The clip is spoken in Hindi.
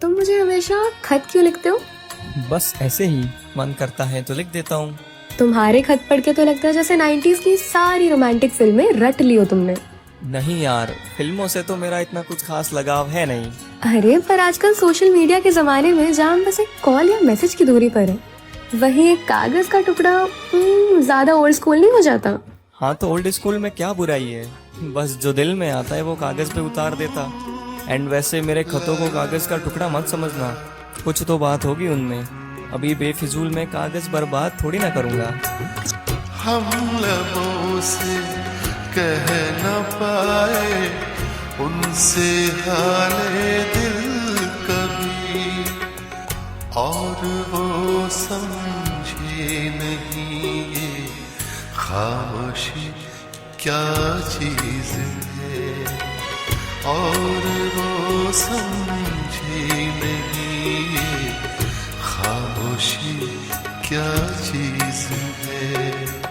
तुम मुझे हमेशा खत क्यों लिखते हो? बस ऐसे ही मन करता है तो लिख देता हूँ। तुम्हारे खत पढ़ के तो लगता है जैसे 90s की सारी रोमांटिक फिल्में रट ली हो तुमने। नहीं यार, फिल्मों से तो मेरा इतना कुछ खास लगाव है नहीं। अरे पर आजकल सोशल मीडिया के जमाने में जहाँ हम बस एक कॉल या मैसेज की दूरी पर है, वही एक कागज का टुकड़ा ज्यादा ओल्ड स्कूल नहीं हो जाता? हाँ तो ओल्ड स्कूल में क्या बुराई है, बस जो दिल में आता है वो कागज पे उतार देता। एंड वैसे मेरे खतों को कागज का टुकड़ा मत समझना, कुछ तो बात होगी उनमें। अभी बेफिजूल में कागज बर्बाद थोड़ी ना करूँगा। हम लबों से कह न पाए उनसे हाले दिल कभी, और वो समझे नहीं ये खामोशी क्या चीज है, और वो समझे नहीं ये खामोशी क्या चीज है।